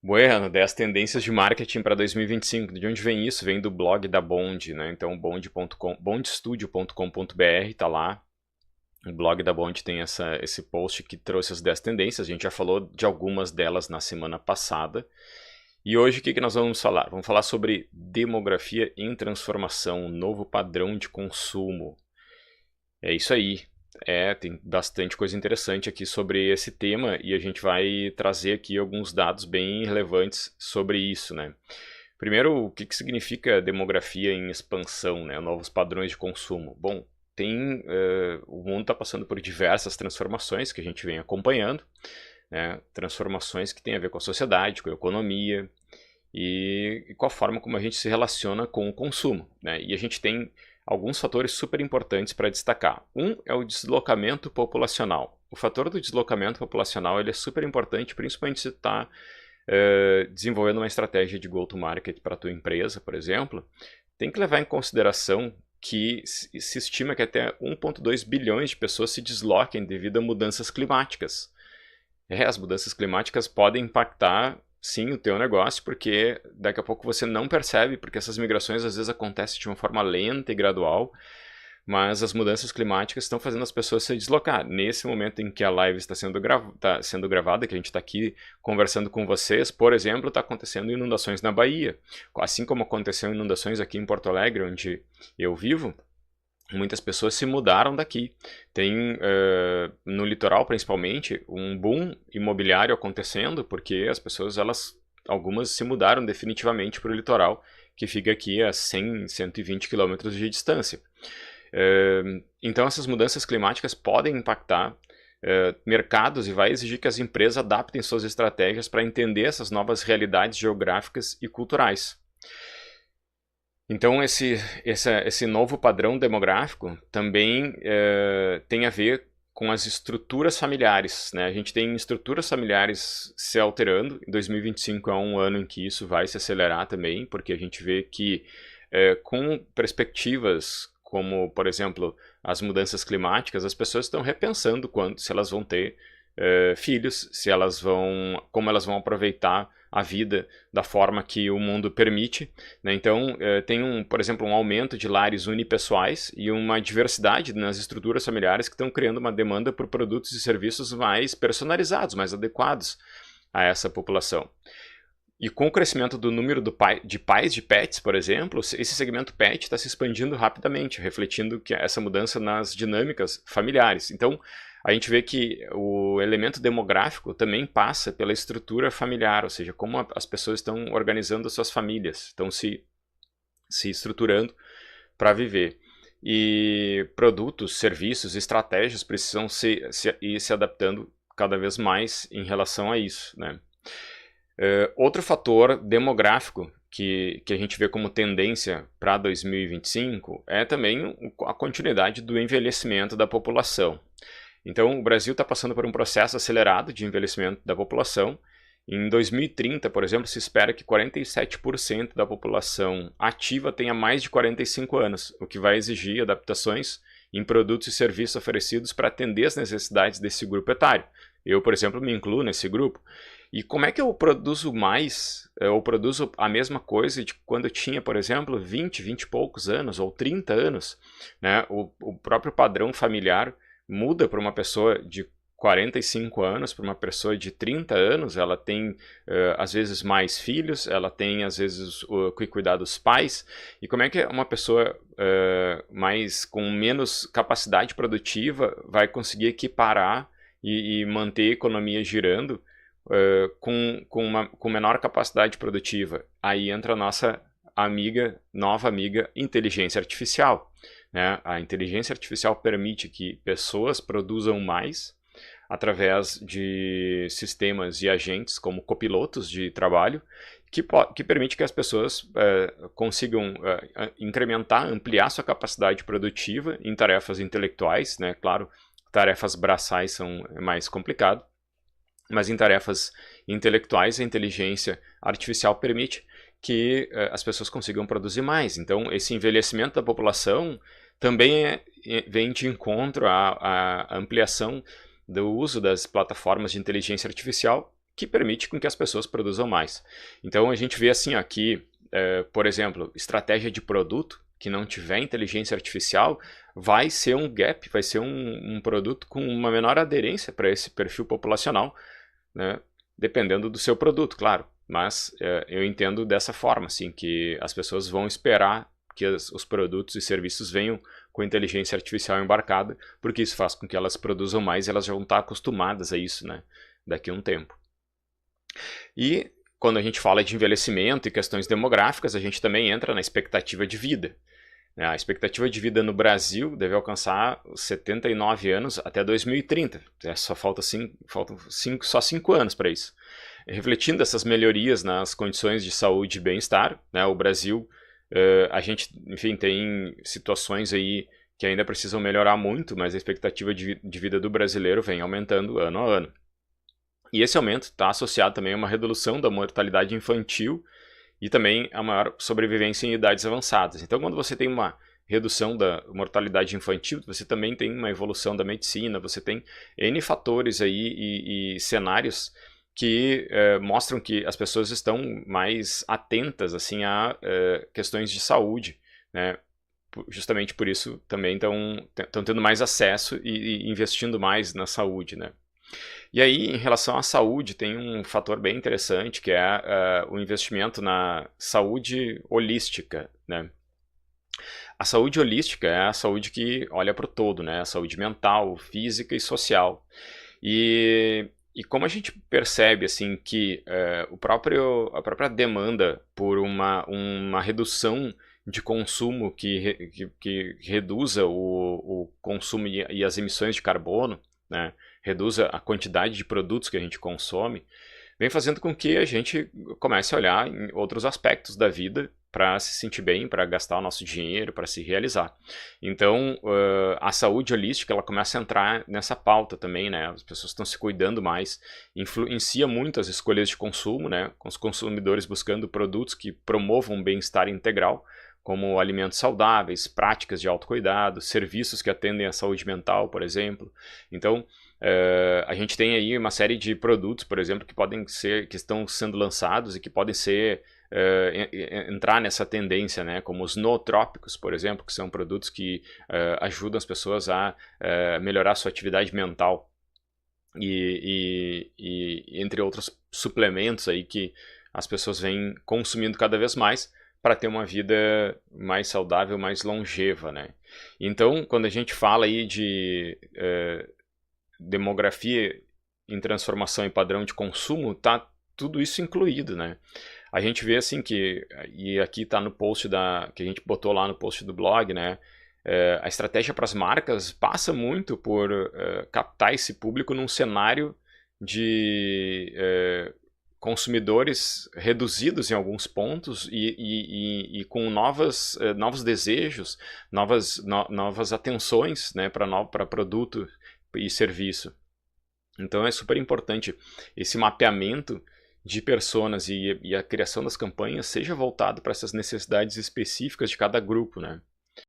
Bueno, 10 tendências de marketing para 2025. De onde vem isso? Vem do blog da Bond, né? Então, bondstudio.com.br tá lá. O blog da Bond tem esse post que trouxe as 10 tendências. A gente já falou de algumas delas na semana passada. E hoje o que nós vamos falar? Vamos falar sobre demografia em transformação, um novo padrão de consumo. É isso aí. Tem bastante coisa interessante aqui sobre esse tema e a gente vai trazer aqui alguns dados bem relevantes sobre isso, né? Primeiro, o que significa demografia em expansão, né? Novos padrões de consumo. Bom, o mundo está passando por diversas transformações que a gente vem acompanhando, né? Transformações que têm a ver com a sociedade, com a economia e com a forma como a gente se relaciona com o consumo, né? E a gente tem alguns fatores super importantes para destacar. Um é o deslocamento populacional. O fator do deslocamento populacional ele é super importante, principalmente se está desenvolvendo uma estratégia de go-to-market para a tua empresa, por exemplo. Tem que levar em consideração que se estima que até 1,2 bilhões de pessoas se desloquem devido a mudanças climáticas. As mudanças climáticas podem impactar sim o teu negócio, porque daqui a pouco você não percebe, porque essas migrações às vezes acontecem de uma forma lenta e gradual, mas as mudanças climáticas estão fazendo as pessoas se deslocar. Nesse momento em que a live está sendo gravada, que a gente está aqui conversando com vocês, por exemplo, está acontecendo inundações na Bahia, assim como aconteceu inundações aqui em Porto Alegre, onde eu vivo. Muitas pessoas se mudaram daqui. Tem, no litoral principalmente, um boom imobiliário acontecendo, porque as pessoas, algumas se mudaram definitivamente para o litoral, que fica aqui a 100, 120 quilômetros de distância. Então essas mudanças climáticas podem impactar mercados e vai exigir que as empresas adaptem suas estratégias para entender essas novas realidades geográficas e culturais. Então, esse novo padrão demográfico também tem a ver com as estruturas familiares, né? A gente tem estruturas familiares se alterando. Em 2025 é um ano em que isso vai se acelerar também, porque a gente vê que com perspectivas como, por exemplo, as mudanças climáticas, as pessoas estão repensando se elas vão ter filhos, como elas vão aproveitar a vida da forma que o mundo permite, né? Então, tem, por exemplo, um aumento de lares unipessoais e uma diversidade nas estruturas familiares que estão criando uma demanda por produtos e serviços mais personalizados, mais adequados a essa população. E com o crescimento do número de pais de pets, por exemplo, esse segmento pet está se expandindo rapidamente, refletindo essa mudança nas dinâmicas familiares. Então, a gente vê que o elemento demográfico também passa pela estrutura familiar, ou seja, como as pessoas estão organizando suas famílias, estão se estruturando para viver. E produtos, serviços, estratégias precisam ir se adaptando cada vez mais em relação a isso, né? Outro fator demográfico que a gente vê como tendência para 2025 é também a continuidade do envelhecimento da população. Então, o Brasil está passando por um processo acelerado de envelhecimento da população. Em 2030, por exemplo, se espera que 47% da população ativa tenha mais de 45 anos, o que vai exigir adaptações em produtos e serviços oferecidos para atender as necessidades desse grupo etário. Eu, por exemplo, me incluo nesse grupo. E como é que eu produzo mais, ou produzo a mesma coisa de quando eu tinha, por exemplo, 20 e poucos anos, ou 30 anos, né? O próprio padrão familiar muda para uma pessoa de 45 anos, para uma pessoa de 30 anos, ela tem, às vezes, mais filhos, ela tem, às vezes, que cuidar dos pais, e como é que uma pessoa com menos capacidade produtiva vai conseguir equiparar e manter a economia girando com menor capacidade produtiva? Aí entra a nossa nova amiga, inteligência artificial, né? A inteligência artificial permite que pessoas produzam mais através de sistemas e agentes como copilotos de trabalho, que permite que as pessoas consigam incrementar, ampliar sua capacidade produtiva em tarefas intelectuais, né? Claro, tarefas braçais são mais complicado, mas em tarefas intelectuais a inteligência artificial permite que as pessoas consigam produzir mais. Então, esse envelhecimento da população também vem de encontro à ampliação do uso das plataformas de inteligência artificial, que permite com que as pessoas produzam mais. Então a gente vê assim aqui, por exemplo, estratégia de produto que não tiver inteligência artificial vai ser um gap, vai ser um produto com uma menor aderência para esse perfil populacional, né? Dependendo do seu produto, claro. Mas eu entendo dessa forma, assim, que as pessoas vão esperar que os produtos e serviços venham com inteligência artificial embarcada, porque isso faz com que elas produzam mais e elas já vão estar acostumadas a isso, né? Daqui a um tempo. E quando a gente fala de envelhecimento e questões demográficas, a gente também entra na expectativa de vida. A expectativa de vida no Brasil deve alcançar os 79 anos até 2030. Só faltam 5 anos para isso. Refletindo essas melhorias nas condições de saúde e bem-estar, né, o Brasil, a gente, enfim, tem situações aí que ainda precisam melhorar muito, mas a expectativa de vida do brasileiro vem aumentando ano a ano. E esse aumento está associado também a uma redução da mortalidade infantil e também a maior sobrevivência em idades avançadas. Então, quando você tem uma redução da mortalidade infantil, você também tem uma evolução da medicina, você tem N fatores aí e cenários que mostram que as pessoas estão mais atentas assim, a questões de saúde, né? Justamente por isso também estão tendo mais acesso e investindo mais na saúde, né? E aí, em relação à saúde, tem um fator bem interessante, que é o investimento na saúde holística, né? A saúde holística é a saúde que olha para o todo, né? A saúde mental, física e social. E como a gente percebe assim que a própria demanda por uma redução de consumo que reduza o consumo e as emissões de carbono, né? Reduza a quantidade de produtos que a gente consome, vem fazendo com que a gente comece a olhar em outros aspectos da vida para se sentir bem, para gastar o nosso dinheiro, para se realizar. Então, a saúde holística ela começa a entrar nessa pauta também, né? As pessoas estão se cuidando mais, influencia muito as escolhas de consumo, né? Com os consumidores buscando produtos que promovam um bem-estar integral, como alimentos saudáveis, práticas de autocuidado, serviços que atendem à saúde mental, por exemplo. Então, a gente tem aí uma série de produtos, por exemplo, que estão sendo lançados e que podem entrar nessa tendência, né? Como os nootrópicos, por exemplo, que são produtos que ajudam as pessoas a melhorar a sua atividade mental e entre outros suplementos aí que as pessoas vêm consumindo cada vez mais para ter uma vida mais saudável, mais longeva, né? Então, quando a gente fala aí de demografia em transformação e padrão de consumo, tá tudo isso incluído, né? A gente vê assim que, e aqui tá no post que a gente botou lá no post do blog, né? A estratégia para as marcas passa muito por captar esse público num cenário de consumidores reduzidos em alguns pontos e com novos desejos, novas atenções, né, para produto e serviço. Então é super importante esse mapeamento de personas e a criação das campanhas seja voltado para essas necessidades específicas de cada grupo, né?